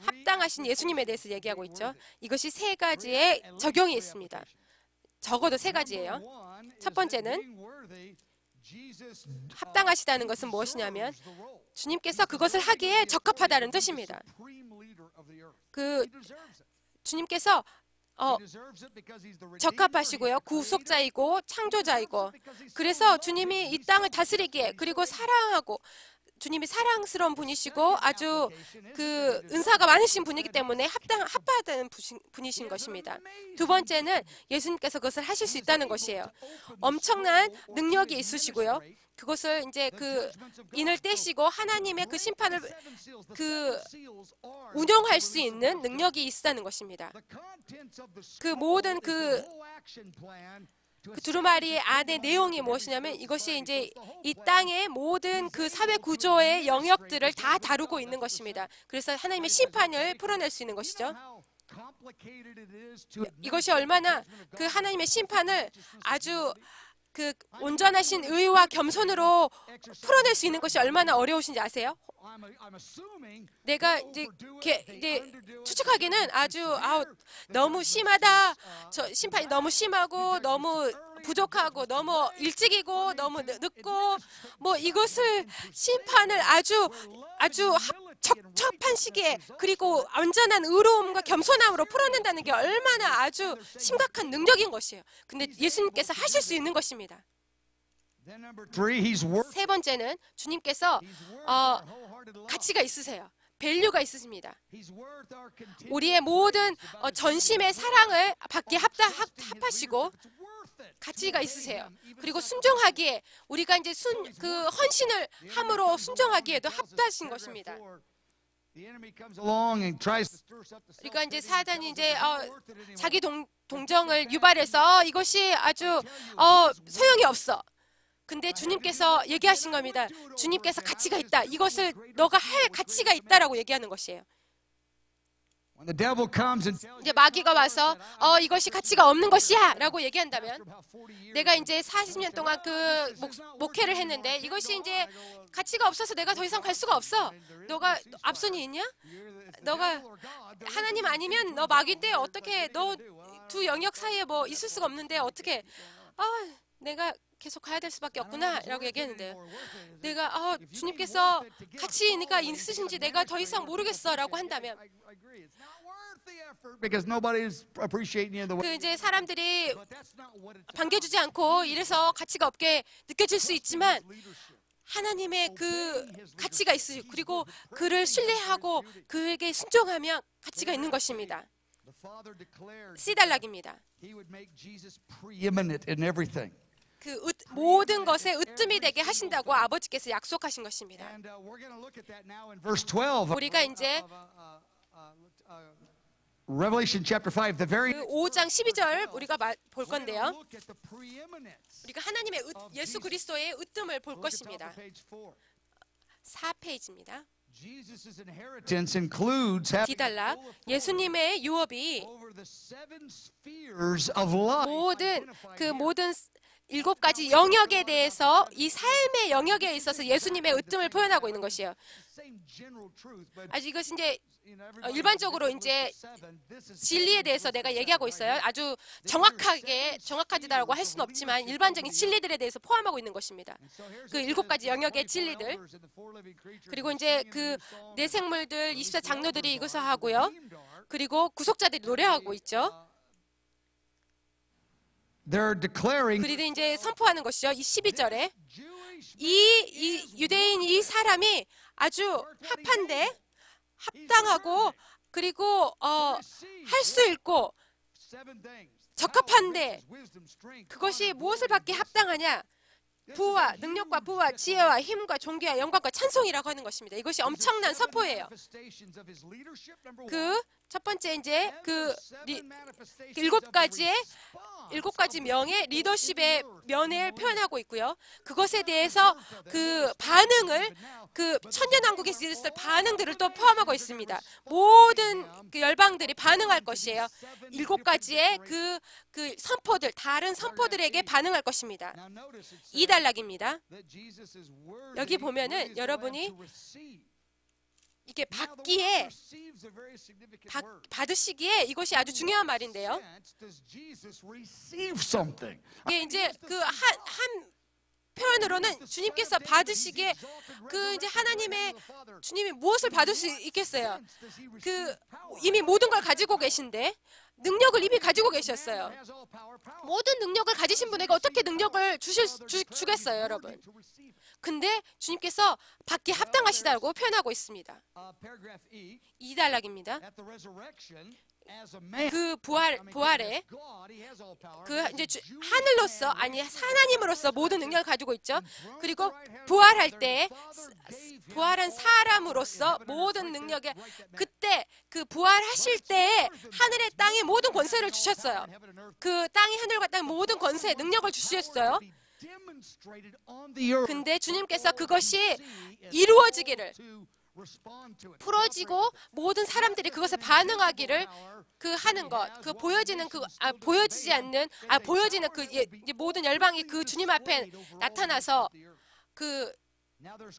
합당하신 예수님에 대해서 얘기하고 있죠. 이것이 세 가지의 적용이 있습니다. 적어도 세 가지예요. 첫 번째는 합당하시다는 것은 무엇이냐면 주님께서 그것을 하기에 적합하다는 뜻입니다. 그 주님께서 적합하시고요, 구속자이고 창조자이고, 그래서 주님이 이 땅을 다스리기에, 그리고 사랑하고, 주님이 사랑스러운 분이시고 아주 그 은사가 많으신 분이기 때문에 합당하다는 분이신 것입니다. 두 번째는 예수님께서 그것을 하실 수 있다는 것이에요. 엄청난 능력이 있으시고요, 그것을 이제 그 인을 떼시고 하나님의 그 심판을 운영할 수 있는 능력이 있다는 것입니다. 그 모든 그 두루마리 안의 내용이 무엇이냐면 이것이 이제 이 땅의 모든 그 사회 구조의 영역들을 다 다루고 있는 것입니다. 그래서 하나님의 심판을 풀어낼 수 있는 것이죠. 이것이 얼마나 그 하나님의 심판을 아주 그 온전하신 의와 겸손으로 풀어낼 수 있는 것이 얼마나 어려우신지 아세요? 내가 이제 추측하기는 아주 너무 심하다, 저 심판이 너무 심하고 너무 부족하고 너무 일찍이고 너무 늦고 뭐 이것을 심판을 아주 적합한 시기에, 그리고 온전한 의로움과 겸손함으로 풀어낸다는 게 얼마나 아주 심각한 능력인 것이에요. 근데 예수님께서 하실 수 있는 것입니다. 세 번째는 주님께서 가치가 있으세요. 밸류가 있으십니다. 우리의 모든 전심의 사랑을 받기에 합하시고 가치가 있으세요. 그리고 순종하기에, 우리가 이제 그 헌신을 함으로 순종하기에도 합하신 것입니다. 그러니까 이제 사단이 이제 자기 동정을 유발해서 이것이 아주 소용이 없어. 근데 주님께서 얘기하신 겁니다. 주님께서 가치가 있다. 이것을 너가 할 가치가 있다라고 얘기하는 것이에요. 이제 마귀가 와서 이것이 가치가 없는 것이야 라고 얘기한다면, 내가 이제 40년 동안 그 목회를 했는데 이것이 이제 가치가 없어서 내가 더 이상 갈 수가 없어. 너가 앞손이 있냐? 너가 하나님 아니면 너 마귀인데 어떻게, 너 두 영역 사이에 뭐 있을 수가 없는데 어떻게 내가 계속 가야 될 수밖에 없구나라고 얘기했는데요. 내가 주님께서 같이 있으니까 있으신지 내가 더 이상 모르겠어라고 한다면 그 이제 사람들이 반겨주지 않고 이래서 가치가 없게 느껴질 수 있지만 하나님의 그 가치가 있으시고 그리고 그를 신뢰하고 그에게 순종하면 가치가 있는 것입니다. 씨달락입니다. 그 모든 것에 으뜸이 되게 하신다고 아버지께서 약속하신 것입니다. 우리가 이제 Revelation chapter 5, the very 그 5장 12절 우리가 볼 건데요. 우리가 하나님의 예수 그리스도의 으뜸을 볼 것입니다. 4페이지입니다. Jesus' inheritance includes having 디달락 예수님의 유업이 over the seven spheres of life. 모든 7가지 영역에 대해서 이 삶의 영역에 있어서 예수님의 으뜸을 표현하고 있는 것이에요. 아주 이것은 이제 일반적으로 이제 진리에 대해서 내가 얘기하고 있어요. 아주 정확하다라고 할 수는 없지만 일반적인 진리들에 대해서 포함하고 있는 것입니다. 그 7가지 영역의 진리들. 그리고 이제 그 내 생물들 24장로들이 이것을 하고요. 그리고 구속자들이 노래하고 있죠. 그들이 이제 선포하는 것이죠. 이 12절에 이 유대인 이 사람이 아주 합당하고 그리고 할 수 있고 적합한데 그것이 무엇을 받기 합당하냐? 부와 능력과 부와 지혜와 힘과 존귀와 영광과 찬송이라고 하는 것입니다. 이것이 엄청난 선포예요. 그 첫 번째 이제 그 7가지 명의 리더십의 면을 표현하고 있고요. 그것에 대해서 그 반응을 그 천년왕국에서 있을 반응들을 또 포함하고 있습니다. 모든 그 열방들이 반응할 것이에요. 7가지의 그 선포들, 다른 선포들에게 반응할 것입니다. 2달락입니다. 여기 보면은 여러분이 이게 받으시기에 이것이 아주 중요한 말인데요. 이게 이제 그 한 표현으로는 주님께서 받으시기에 그 이제 주님이 무엇을 받을 수 있겠어요? 그 이미 모든 걸 가지고 계신데 능력을 이미 가지고 계셨어요. 모든 능력을 가지신 분에게 어떻게 능력을 주겠어요, 여러분? 근데 주님께서 받기 합당하시다고 표현하고 있습니다. 2달락입니다. 그 부활에 그 이제 하늘로서 아니 하나님으로서 모든 능력을 가지고 있죠. 그리고 부활할 때 부활한 사람으로서 모든 능력에 그때 그 부활하실 때에 하늘의 땅에 모든 권세를 주셨어요. 그 땅이 하늘과 땅 모든 권세 능력을 주셨어요. 근데 주님께서 그것이 이루어지기를 풀어지고 모든 사람들이 그것에 반응하기를 그 하는 것, 그 보여지는 보여지지 않는 보여지는 그 모든 열방이 그 주님 앞에 나타나서 그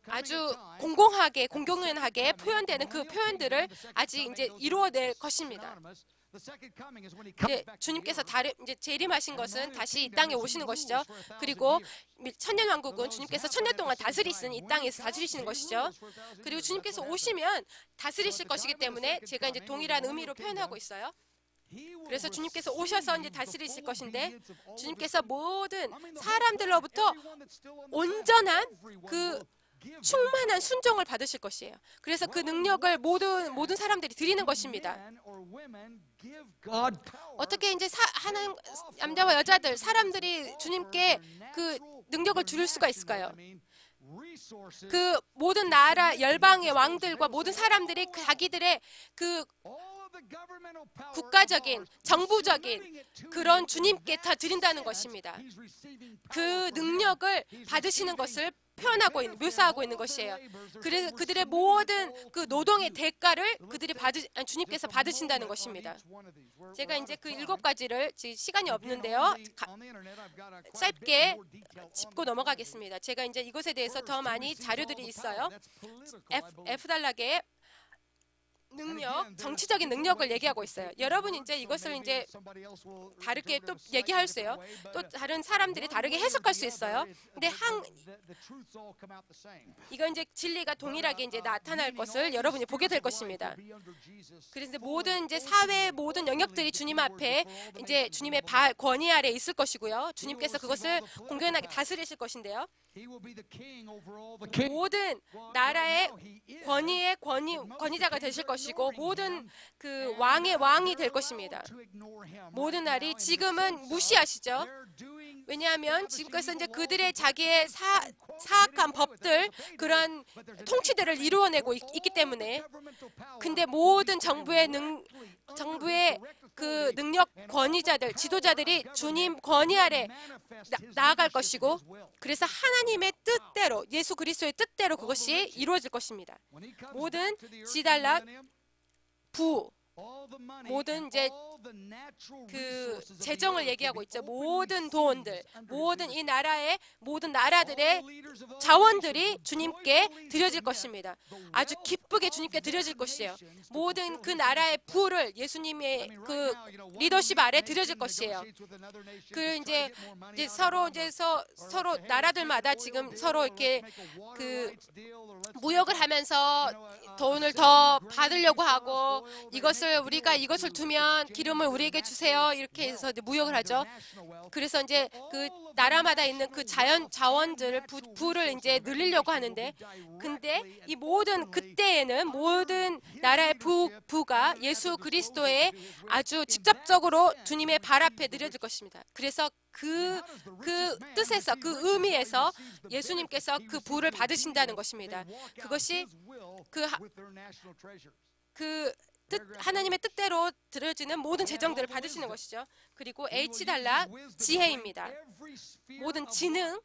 아주 공공연하게 표현되는 그 표현들을 아직 이제 이루어낼 것입니다. 이제 주님께서 이제 재림하신 것은 다시 이 땅에 오시는 것이죠. 그리고 천년왕국은 주님께서 1000년 동안 다스리시는 이 땅에서 다스리시는 것이죠. 그리고 주님께서 오시면 다스리실 것이기 때문에 제가 이제 동일한 의미로 표현하고 있어요. 그래서 주님께서 오셔서 이제 다스리실 것인데 주님께서 모든 사람들로부터 온전한 그 충만한 순종을 받으실 것이에요. 그래서 그 능력을 모든 사람들이 드리는 것입니다. 어떻게 이제 하나님 남자와 여자들 사람들이 주님께 그 능력을 줄 수가 있을까요? 그 모든 나라 열방의 왕들과 모든 사람들이 자기들의 그 국가적인 정부적인 그런 주님께 다 드린다는 것입니다. 그 능력을 받으시는 것을 묘사하고 있는 것이에요. 그래서 그들의 모든 그 노동의 대가를 주님께서 받으신다는 것입니다. 제가 이제 그 7가지를 지금 시간이 없는데요. 짧게 짚고 넘어가겠습니다. 제가 이제 이것에 대해서 더 많이 자료들이 있어요. F달락에 능력, 정치적인 능력을 얘기하고 있어요. 여러분 이제 이것을 이제 다르게 또 얘기할 수요. 또 다른 사람들이 다르게 해석할 수 있어요. 근데 이건 이제 진리가 동일하게 이제 나타날 것을 여러분이 보게 될 것입니다. 그래서 모든 이제 사회의 모든 영역들이 주님 앞에 이제 주님의 권위 아래 있을 것이고요. 주님께서 그것을 공견하게 다스리실 것인데요. 모든 나라의 권위자가 되실 것이고 모든 그 왕의 왕이 될 것입니다. 모든 날이 지금은 무시하시죠. 왜냐하면 지금까지 이제 그들의 자기의 사악한 법들, 그런 통치들을 이루어내고 있기 때문에. 근데 모든 정부의 그 능력 권위자들, 지도자들이 주님 권위 아래 나아갈 것이고, 그래서 하나님의 뜻대로, 예수 그리스도의 뜻대로 그것이 이루어질 것입니다. 모든 지달락, 부, 모든 이제 그 재정을 얘기하고 있죠. 모든 돈들, 모든 이 나라의 모든 나라들의 자원들이 주님께 드려질 것입니다. 아주 기쁘게 주님께 드려질 것이에요. 모든 그 나라의 부를 예수님의 그 리더십 아래 드려질 것이에요. 그 이제 서로 나라들마다 지금 서로 이렇게 그 무역을 하면서 돈을 더 받으려고 하고, 우리가 이것을 두면 기름을 우리에게 주세요, 이렇게 해서 무역을 하죠. 그래서 이제 그 나라마다 있는 그 자원들을 부를 이제 늘리려고 하는데, 근데 이 모든 그때에는 모든 나라의 부가 예수 그리스도의 아주 직접적으로 주님의 발 앞에 드려질 것입니다. 그래서 그 뜻에서, 그 의미에서 예수님께서 그 부를 받으신다는 것입니다. 그것이 하나님의 뜻대로 드려지는 모든 재정들을 받으시는 것이죠. 그리고 H달락, 지혜입니다. 모든 지능을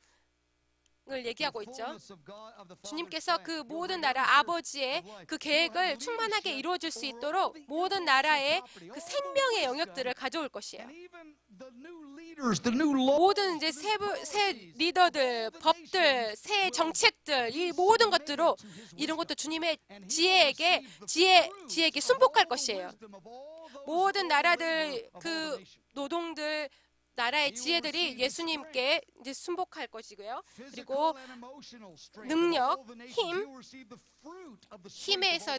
얘기하고 있죠. 주님께서 그 모든 나라 아버지의 그 계획을 충만하게 이루어질 수 있도록 모든 나라의 그 생명의 영역들을 가져올 것이에요. 모든 이제 새 리더들, 법들, 새 정책들, 이 모든 것들로 이런 것도 주님의 지혜에게 순복할 것이에요. 모든 나라들, 그 노동들, 나라의 지혜들이 예수님께 이제 순복할 것이고요. 그리고 능력, 힘에서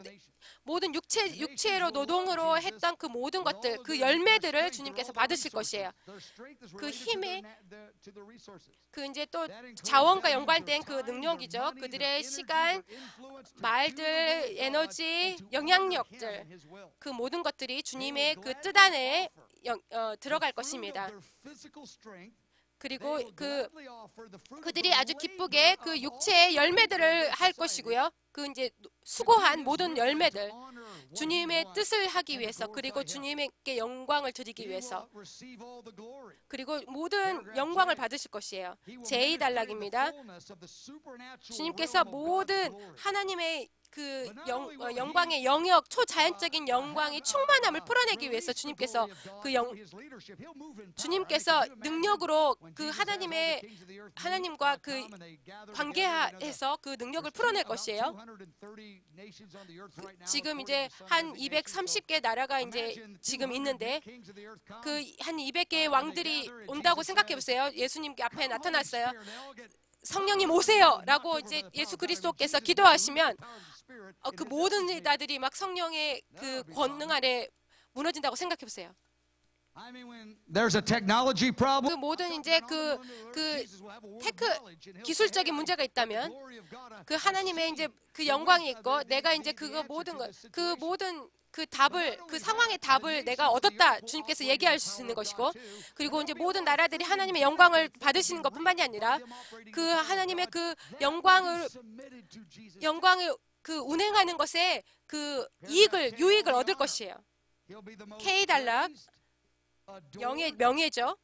모든 육체로 노동으로 했던 그 모든 것들, 그 열매들을 주님께서 받으실 것이에요. 그 힘이 그 이제 또 자원과 연관된 그 능력이죠. 그들의 시간, 말들, 에너지, 영향력들, 그 모든 것들이 주님의 그 뜻 안에 들어갈 것입니다. 그리고 그들이 아주 기쁘게 그 육체의 열매들을 할 것이고요. 그 이제 수고한 모든 열매들, 주님의 뜻을 하기 위해서, 그리고 주님께 영광을 드리기 위해서, 그리고 모든 영광을 받으실 것이에요. 제2단락입니다. 주님께서 모든 하나님의 그 영광의 영역, 초자연적인 영광의 충만함을 풀어내기 위해서 주님께서 능력으로 그 하나님과 그 관계해서 그 능력을 풀어낼 것이에요. 지금 이제 한 230개 나라가 이제 지금 있는데, 그 한 200개의 왕들이 온다고 생각해 보세요. 예수님 앞에 나타났어요. 성령님 오세요 라고 이제 예수 그리스도께서 기도하시면 그 모든 리더들이 막 성령의 그 권능 아래 무너진다고 생각해 보세요. 그 모든 이제 그 기술적인 문제가 있다면, 그 하나님의 이제 그 영광이 있고, 내가 이제 그 답을, 그 상황의 답을 내가 얻었다, 주님께서 얘기할 수 있는 것이고, 그리고 이제 모든 나라들이 하나님의 영광을 받으시는 것뿐만이 아니라 그 하나님의 그 영광을 그 운행하는 것에 그 유익을 얻을 것이에요. K달락, 명예죠.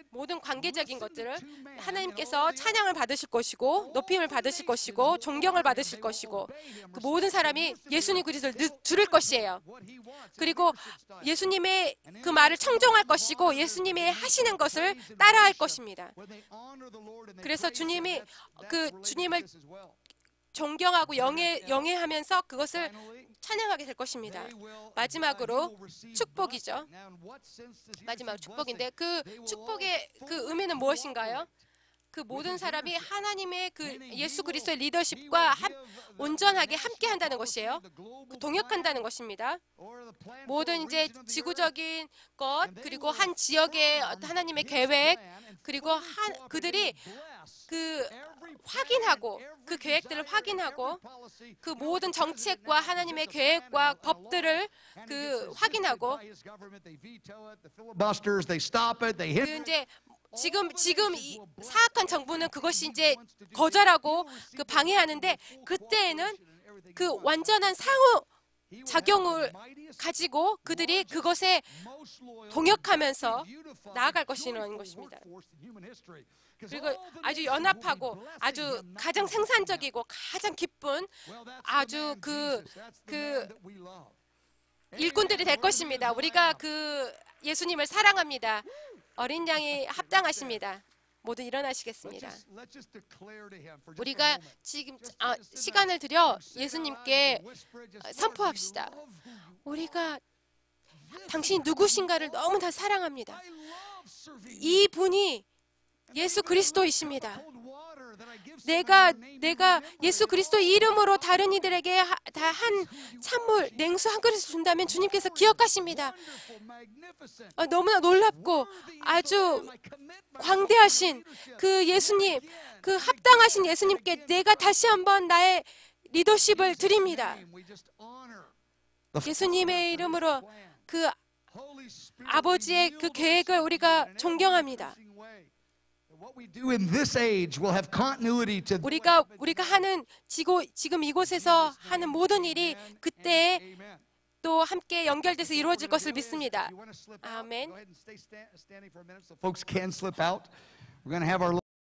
모든 관계적인 것들을 하나님께서 찬양을 받으실 것이고, 높임을 받으실 것이고, 존경을 받으실 것이고, 그 모든 사람이 예수님 그리스도를 들을 것이에요. 그리고 예수님의 그 말을 청종할 것이고, 예수님이 하시는 것을 따라할 것입니다. 그래서 주님을 존경하고 영예하면서 그것을 찬양하게 될 것입니다. 마지막으로 축복이죠. 마지막 축복인데 그 축복의 그 의미는 무엇인가요? 그 모든 사람이 하나님의 그 예수 그리스도의 리더십과 온전하게 함께 한다는 것이에요. 동역한다는 것입니다. 모든 이제 지구적인 것, 그리고 한 지역의 하나님의 계획, 그리고 그들이 그 확인하고 그 계획들을 확인하고 그 모든 정책과 하나님의 계획과 법들을 그 확인하고 그 이제 지금 이 사악한 정부는 그것이 이제 거절하고 그 방해하는데, 그때에는 그 완전한 상호 작용을 가지고 그들이 그것에 동역하면서 나아갈 것이라는 것입니다. 그리고 아주 연합하고 아주 가장 생산적이고 가장 기쁜 아주 그 일꾼들이 될 것입니다. 우리가 그 예수님을 사랑합니다. 어린 양이 합당하십니다. 모두 일어나시겠습니다. 우리가 지금 시간을 들여 예수님께 선포합시다. 우리가 당신이 누구신가를 너무나 사랑합니다. 이 분이 예수 그리스도이십니다. 내가 예수 그리스도의 이름으로 다른 이들에게 다 한 찬물, 냉수 한 그릇 준다면 주님께서 기억하십니다. 너무나 놀랍고 아주 광대하신 그 예수님, 그 합당하신 예수님께 내가 다시 한번 나의 리더십을 드립니다. 예수님의 이름으로 그 아버지의 그 계획을 우리가 존경합니다. 우리가 하는 지금 이곳에서 하는 모든 일이 그때 또 함께 연결돼서 이루어질 것을 믿습니다. 아멘.